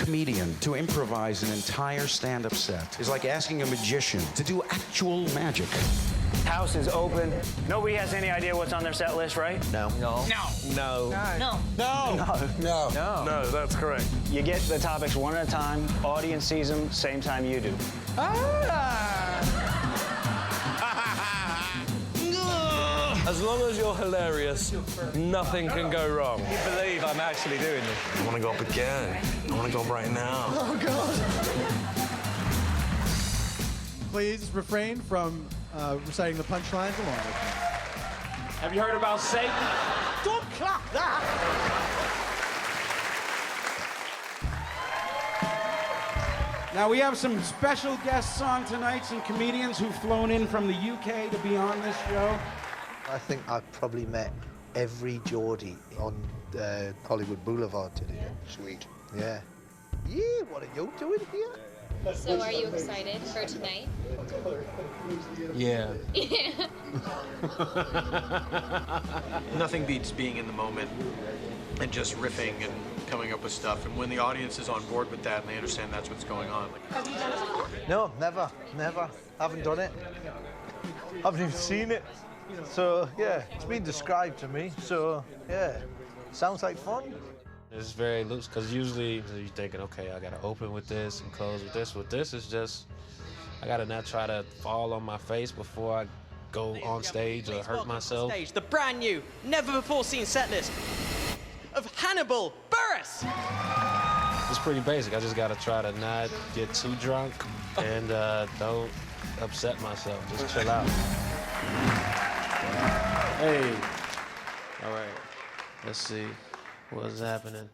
comedian to improvise an entire stand-up set is like asking a magician to do actual magic. House is open. Nobody has any idea what's on their set list, right? No. No. No. No. No, that's correct. You get the topics one at a time. Audience sees them same time you do. As long as you're hilarious, nothing can go wrong. Can you believe I'm actually doing this? I want to go up again. I want to go up right now. Oh, God. Please refrain from reciting the punchlines along with me. Have you heard about Satan? Don't clap that! Now, we have some special guests on tonight, some comedians who've flown in from the UK to be on this show. I think I've probably met every Geordie on Hollywood Boulevard today. Sweet. Yeah. Yeah, what are you doing here? So are you excited for tonight? Yeah. Nothing beats being in the moment and just riffing and coming up with stuff. And when the audience is on board with that and they understand that's what's going on. Have you done it before? No, never. Haven't done it. Haven't even seen it. So, yeah, it's been described to me. So, yeah, sounds like fun. It's very loose, because usually you're thinking, okay, I got to open with this and close with this. With this, it's just, I got to not try to fall on my face before I go on stage or hurt myself. The brand new, never before seen set list of Hannibal Buress. It's pretty basic. I just got to try to not get too drunk and don't upset myself. Just chill out. Hey. All right. Let's see what's happening.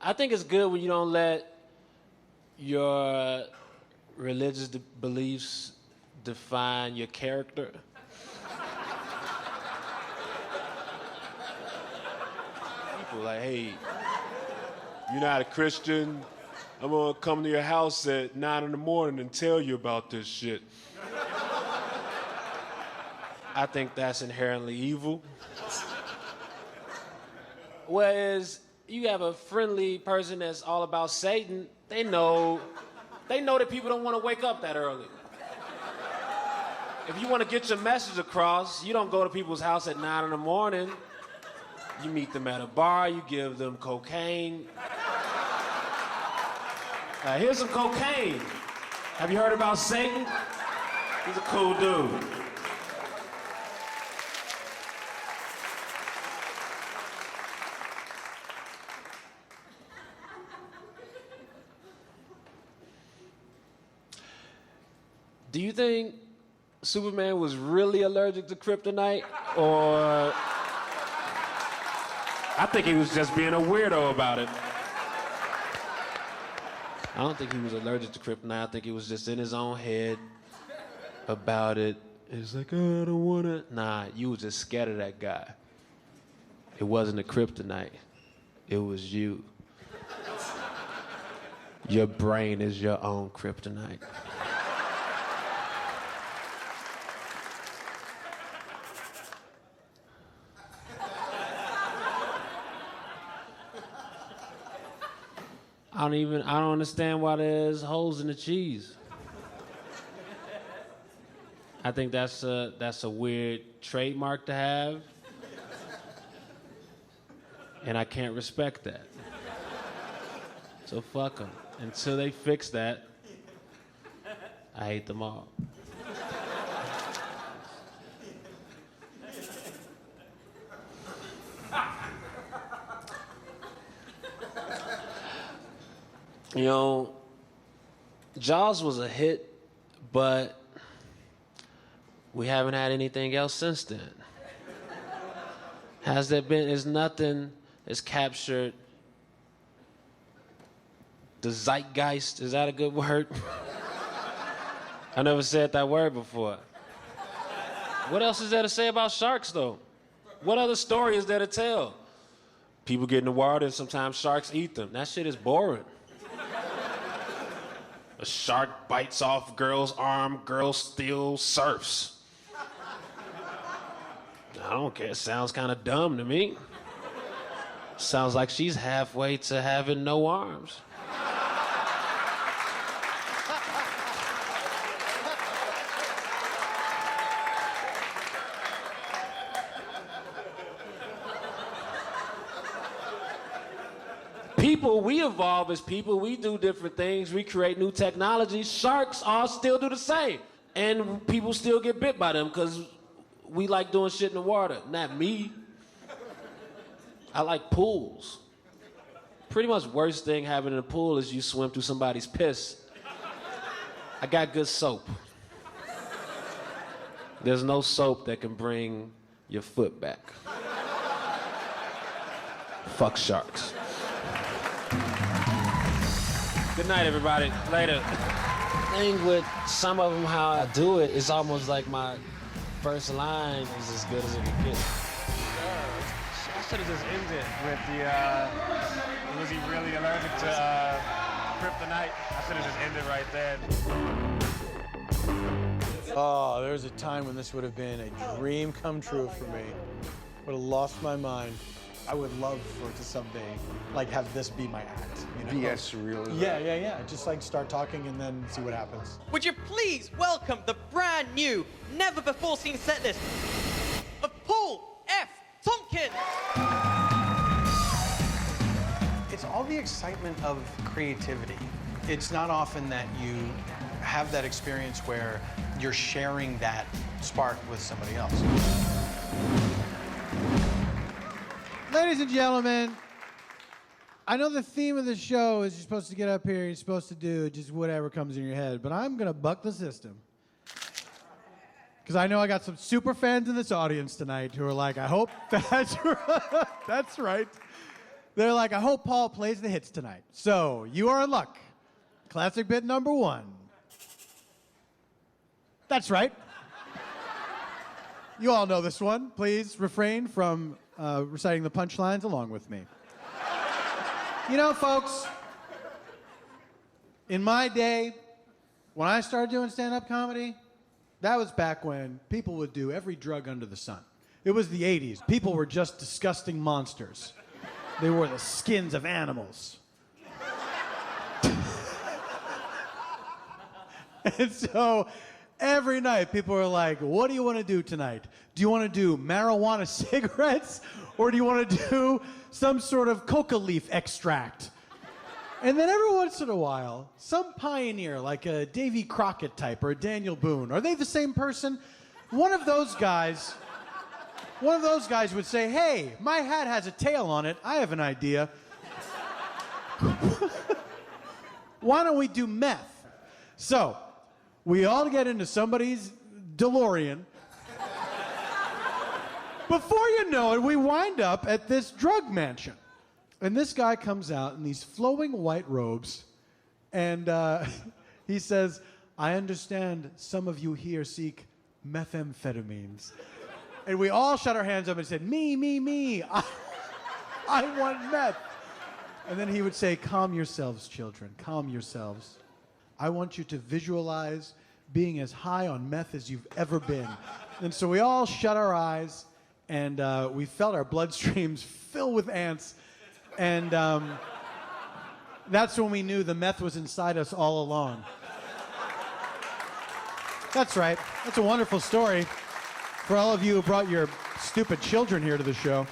I think it's good when you don't let your religious beliefs define your character. People like, hey, you're not a Christian. I'm gonna come to your house at 9 in the morning and tell you about this shit. I think that's inherently evil. Whereas you have a friendly person that's all about Satan, they know that people don't want to wake up that early. If you want to get your message across, you don't go to people's house at 9 in the morning. You meet them at a bar, you give them cocaine. Here's some cocaine. Have you heard about Satan? He's a cool dude. Do you think Superman was really allergic to kryptonite? Or I think he was just being a weirdo about it. I don't think he was allergic to kryptonite. I think he was just in his own head about it. It's like, oh, I don't wanna. Nah, you was just scared of that guy. It wasn't a kryptonite. It was you. Your brain is your own kryptonite. I don't understand why there's holes in the cheese. I think that's a weird trademark to have. And I can't respect that. So fuck them. Until they fix that, I hate them all. You know, Jaws was a hit, but we haven't had anything else since then. Has there been? Is nothing that's captured the zeitgeist? Is that a good word? I never said that word before. What else is there to say about sharks, though? What other story is there to tell? People get in the water and sometimes sharks eat them. That shit is boring. A shark bites off girl's arm, girl still surfs. I don't care. Sounds kind of dumb to me. Sounds like she's halfway to having no arms. People, we evolve as people. We do different things. We create new technologies. Sharks all still do the same. And people still get bit by them because we like doing shit in the water. Not me. I like pools. Pretty much worst thing happening in a pool is you swim through somebody's piss. I got good soap. There's no soap that can bring your foot back. Fuck sharks. Good night, everybody. Later. Thing with some of them, how I do it, it's almost like my first line is as good as it can get. I should have just ended with the, was he really allergic to kryptonite? I should have just ended right there. Oh, there was a time when this would have been a dream come true for me. Would have lost my mind. I would love for it to someday, like, have this be my act. You know? surreal. Yeah. Just like start talking and then see what happens. Would you please welcome the brand new, never before seen set list of Paul F. Tompkins? It's all the excitement of creativity. It's not often that you have that experience where you're sharing that spark with somebody else. Ladies and gentlemen, I know the theme of the show is you're supposed to get up here, you're supposed to do just whatever comes in your head, but I'm going to buck the system. Because I know I got some super fans in this audience tonight who are like, I hope that's right. That's right. They're like, I hope Paul plays the hits tonight. So, you are in luck. Classic bit number 1. That's right. You all know this one. Please refrain from reciting the punchlines along with me. You know, folks, in my day, when I started doing stand-up comedy, that was back when people would do every drug under the sun. It was the 80s. People were just disgusting monsters. They wore the skins of animals. And so every night people were like, what do you want to do tonight? Do you want to do marijuana cigarettes? Or do you want to do some sort of coca leaf extract? And then every once in a while, some pioneer, like a Davy Crockett type or a Daniel Boone, are they the same person? One of those guys would say, hey, my hat has a tail on it. I have an idea. Why don't we do meth? So, we all get into somebody's DeLorean. Before you know it, we wind up at this drug mansion. And this guy comes out in these flowing white robes, and he says, I understand some of you here seek methamphetamines. And we all shut our hands up and said, me. I want meth. And then he would say, calm yourselves, children, calm yourselves. I want you to visualize being as high on meth as you've ever been. And so we all shut our eyes, and we felt our bloodstreams fill with ants. And that's when we knew the meth was inside us all along. That's right. That's a wonderful story for all of you who brought your stupid children here to the show.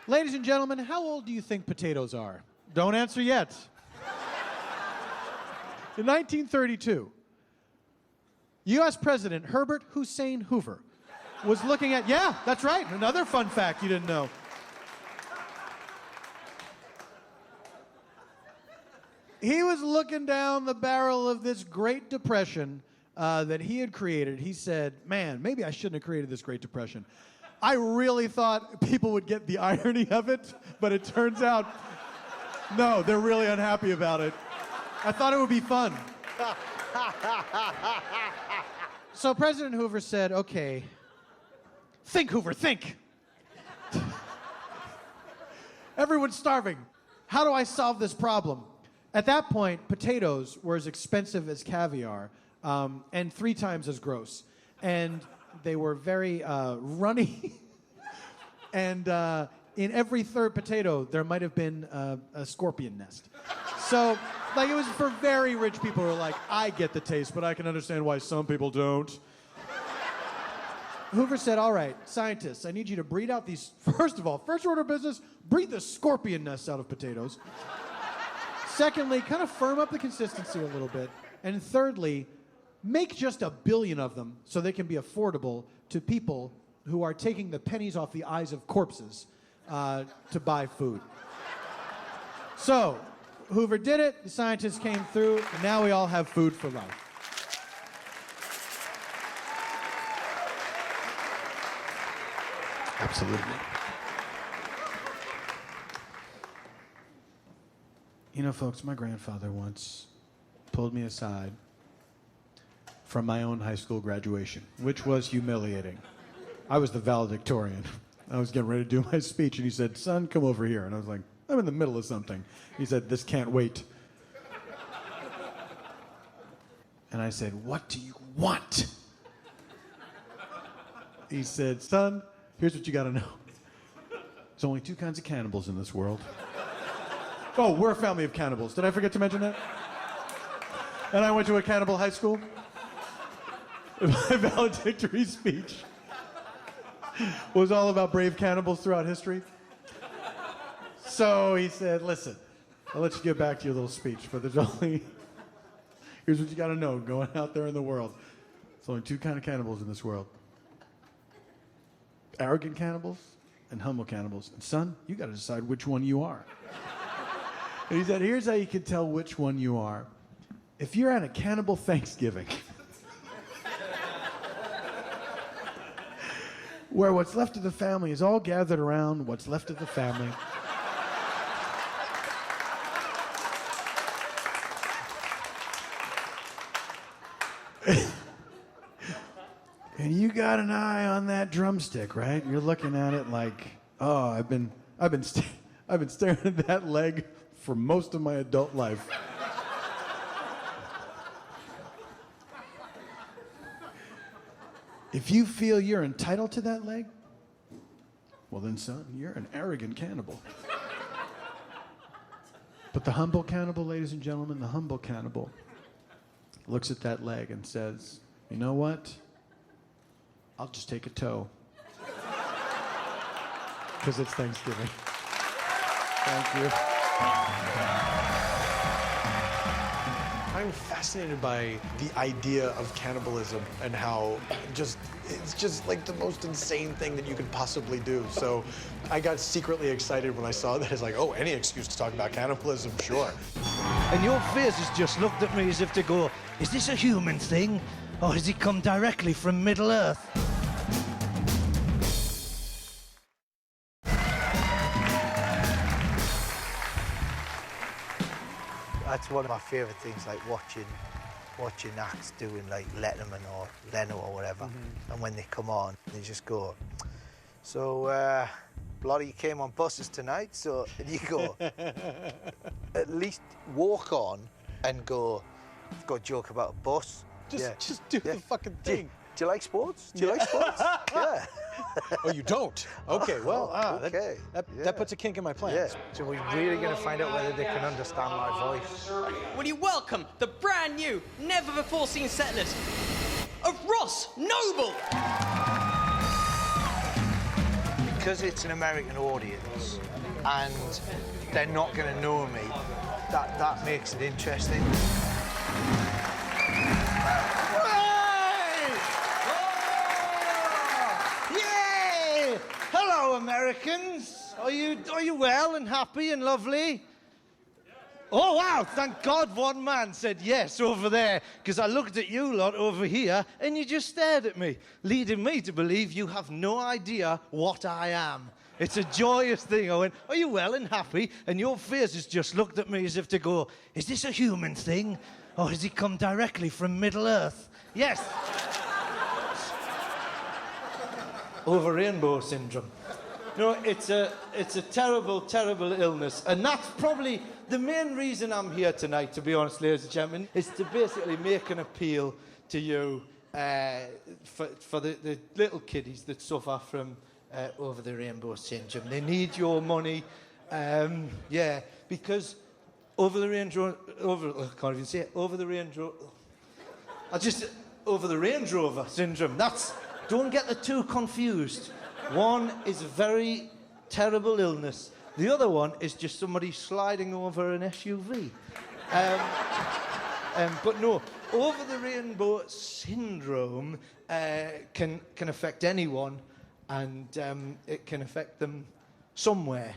Ladies and gentlemen, how old do you think potatoes are? Don't answer yet. In 1932, U.S. President Herbert Hussein Hoover was looking at, yeah, that's right, another fun fact you didn't know. He was looking down the barrel of this Great Depression that he had created. He said, man, maybe I shouldn't have created this Great Depression. I really thought people would get the irony of it, but it turns out, no, they're really unhappy about it. I thought it would be fun. So President Hoover said, okay, think, Hoover, think. Everyone's starving. How do I solve this problem? At that point, potatoes were as expensive as caviar. and 3 times as gross. And they were very runny. And in every third potato, there might have been a scorpion nest. So, like, it was for very rich people who were like, I get the taste, but I can understand why some people don't. Hoover said, all right, scientists, I need you to breed out these, first of all, first order of business, breed the scorpion nests out of potatoes. Secondly, kind of firm up the consistency a little bit. And thirdly, make just 1 billion of them so they can be affordable to people who are taking the pennies off the eyes of corpses to buy food. So, Hoover did it, the scientists came through, and now we all have food for life. Absolutely. You know, folks, my grandfather once pulled me aside from my own high school graduation, which was humiliating. I was the valedictorian. I was getting ready to do my speech, and he said, son, come over here. And I was like, I'm in the middle of something. He said, this can't wait. And I said, what do you want? He said, son, here's what you got to know. There's only 2 kinds of cannibals in this world. Oh, we're a family of cannibals. Did I forget to mention that? And I went to a cannibal high school. My valedictory speech was all about brave cannibals throughout history. So he said, listen, I'll let you get back to your little speech, but here's what you got to know going out there in the world. There's only 2 kinds of cannibals in this world. Arrogant cannibals and humble cannibals. And son, you got to decide which one you are. And he said, here's how you can tell which one you are. If you're at a cannibal Thanksgiving, where what's left of the family is all gathered around what's left of the family. And you got an eye on that drumstick, right? You're looking at it like, oh, I've been staring at that leg for most of my adult life. If you feel you're entitled to that leg, well then, son, you're an arrogant cannibal. But the humble cannibal, ladies and gentlemen, the humble cannibal looks at that leg and says, you know what? I'll just take a toe. Because it's Thanksgiving. Thank you. I'm fascinated by the idea of cannibalism and how it's just like the most insane thing that you could possibly do. So I got secretly excited when I saw that. It's like, oh, any excuse to talk about cannibalism, sure. And your faces just looked at me as if to go, is this a human thing? Or has it come directly from Middle Earth? That's one of my favourite things, like watching acts doing like Letterman or Leno or whatever, and when they come on, they just go, so a lot of you came on buses tonight, so and you go, at least walk on and go, I've got a joke about a bus. Just do the fucking thing. Do you like sports? Do you like sports? Yeah. Oh, you don't? Okay, well, okay. That puts a kink in my plans. Yeah. So we're really going to find out whether they can understand my voice. Will you welcome the brand new, never before seen set list of Ross Noble? Because it's an American audience and they're not going to know me, that makes it interesting. Hello, Americans. Are you well and happy and lovely? Oh, wow, thank God one man said yes over there, because I looked at you lot over here and you just stared at me, leading me to believe you have no idea what I am. It's a joyous thing. I went, are you well and happy? And your faces just looked at me as if to go, is this a human thing? Or has it come directly from Middle Earth? Yes. Over rainbow syndrome. No, it's a terrible, terrible illness, and that's probably The main reason I'm here tonight, to be honest, ladies and gentlemen, is to basically make an appeal to you for the little kiddies that suffer from over the rainbow syndrome. They need your money, because over the Range Rover, I can't even say it, over the Range Rover syndrome. Don't get the two confused. One is a very terrible illness. The other one is just somebody sliding over an SUV. But no, over the rainbow syndrome can affect anyone, and it can affect them somewhere.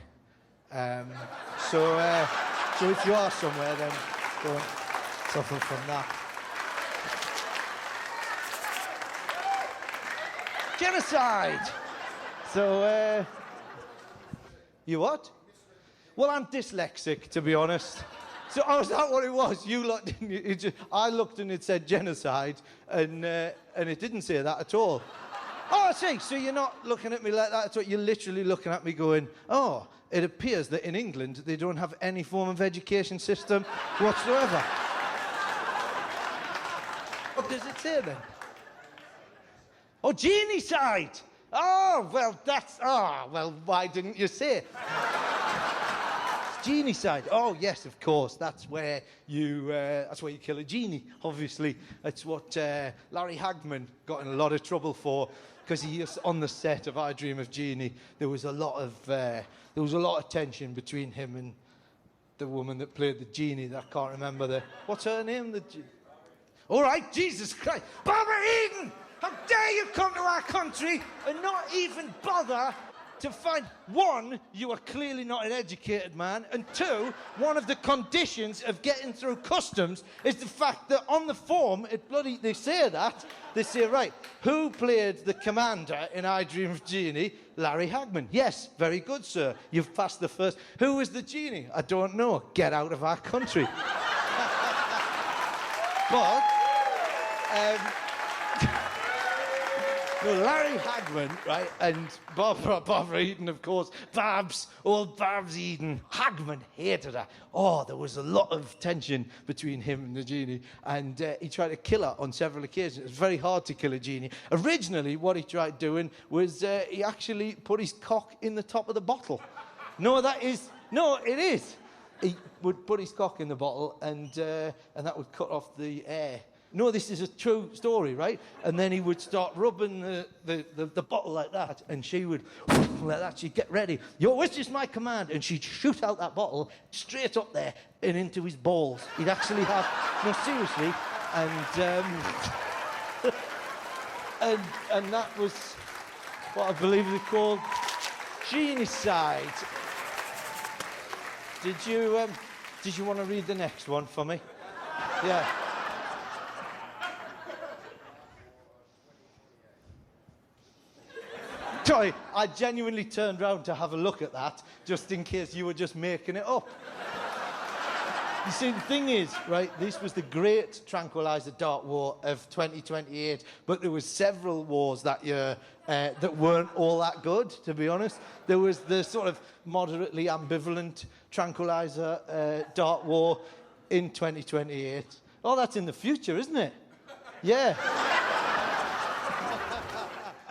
So if you are somewhere, then don't suffer from that. Genocide. So, you what? Well, I'm dyslexic, to be honest. So, is that what it was? You lot didn't. I looked and it said genocide, and it didn't say that at all. Oh, I see. So you're not looking at me like that at all. You're literally looking at me going, oh, it appears that in England they don't have any form of education system whatsoever. What does it say then? Oh, genocide. Oh, well, why didn't you say it? Genocide. Oh, yes, of course. That's where you kill a genie. Obviously, that's what Larry Hagman got in a lot of trouble for, because he was on the set of I Dream of Jeannie. There was a lot of tension between him and the woman that played the genie. That I can't remember what's her name? All right, Jesus Christ, Barbara Eden! How dare you come to our country and not even bother to find, one, you are clearly not an educated man, and two, one of the conditions of getting through customs is the fact that on the form, they say, right, who played the commander in I Dream of Jeannie? Larry Hagman. Yes, very good, sir. You've passed the first. Who was the genie? I don't know. Get out of our country. But, no, Larry Hagman, right, and Barbara Eden, of course, old Babs Eden. Hagman hated her. Oh, there was a lot of tension between him and the genie, and he tried to kill her on several occasions. It was very hard to kill a genie. Originally, what he tried doing was he actually put his cock in the top of the bottle. It is. He would put his cock in the bottle, and that would cut off the air. No, this is a true story, right? And then he would start rubbing the bottle like that, and she would, like that, she'd get ready. Which is my command? And she'd shoot out that bottle straight up there and into his balls. He'd actually have, no, seriously, and that was what I believe they called genocide. Did you want to read the next one for me? Yeah. Sorry, I genuinely turned round to have a look at that, just in case you were just making it up. You see, the thing is, right, this was the great tranquilizer dart war of 2028, but there was several wars that year that weren't all that good, to be honest. There was the sort of moderately ambivalent tranquilizer dart war in 2028. Oh, that's in the future, isn't it? Yeah.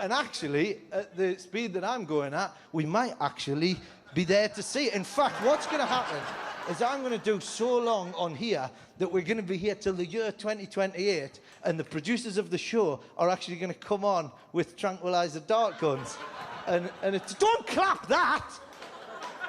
And actually, at the speed that I'm going at, we might actually be there to see it. In fact, what's going to happen is I'm going to do so long on here that we're going to be here till the year 2028, and the producers of the show are actually going to come on with tranquilizer dart guns. And it's... Don't clap that!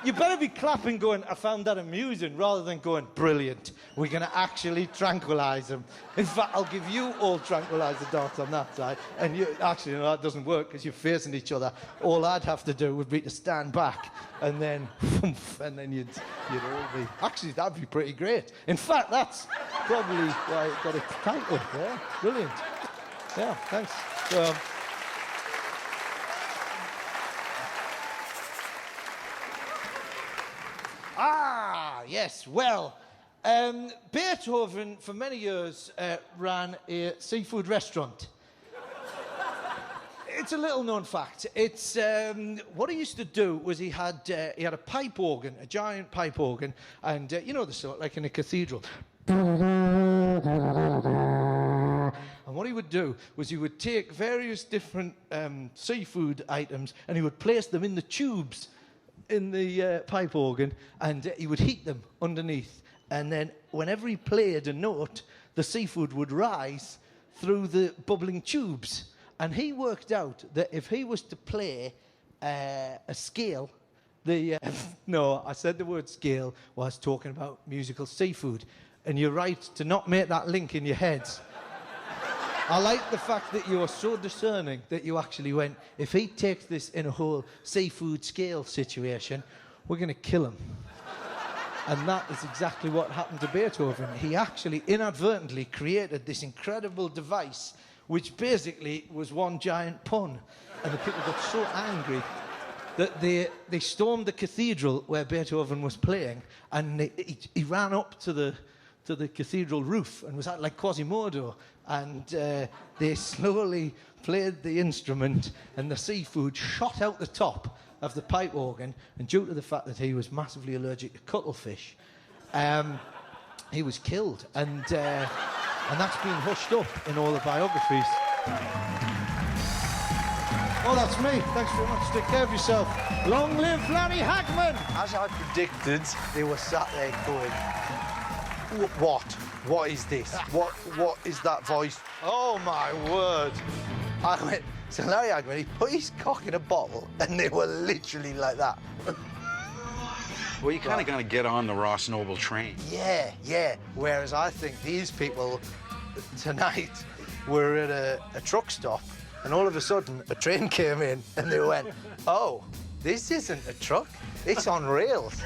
You better be clapping going, I found that amusing, rather than going, brilliant. We're going to actually tranquilize them. In fact, I'll give you all tranquilizer darts on that side. And you, actually, no, that doesn't work because you're facing each other. All I'd have to do would be to stand back and then, you'd all be... Actually, that'd be pretty great. In fact, that's probably why it got its title. Yeah, brilliant. Yeah, thanks. Yes, well, Beethoven, for many years, ran a seafood restaurant. it's a little known fact. It's what he used to do was he had a pipe organ, a giant pipe organ, and you know the sort like in a cathedral. And what he would do was he would take various different seafood items and he would place them in the tubes in the pipe organ, and he would heat them underneath. And then whenever he played a note, the seafood would rise through the bubbling tubes. And he worked out that if he was to play a scale, no, I said the word scale whilst talking about musical seafood. And you're right to not make that link in your heads. I like the fact that you are so discerning that you actually went, if he takes this in a whole seafood scale situation, we're going to kill him. And that is exactly what happened to Beethoven. He actually inadvertently created this incredible device, which basically was one giant pun. And the people got so angry that they stormed the cathedral where Beethoven was playing, and he ran up to the cathedral roof and was at like Quasimodo, and they slowly played the instrument, and the seafood shot out the top of the pipe organ, and due to the fact that he was massively allergic to cuttlefish, he was killed, and that's been hushed up in all the biographies. Oh, that's me. Thanks very much. Take care of yourself. Long live Larry Hagman! As I predicted, they were sat there going, what? What is this? What is that voice? Oh, my word. I went, so Larry Hagman, he put his cock in a bottle, and they were literally like that. Well, you kind of got to get on the Ross Noble train. Yeah. Whereas I think these people tonight were at a truck stop, and all of a sudden a train came in, and they went, oh, this isn't a truck, it's on rails.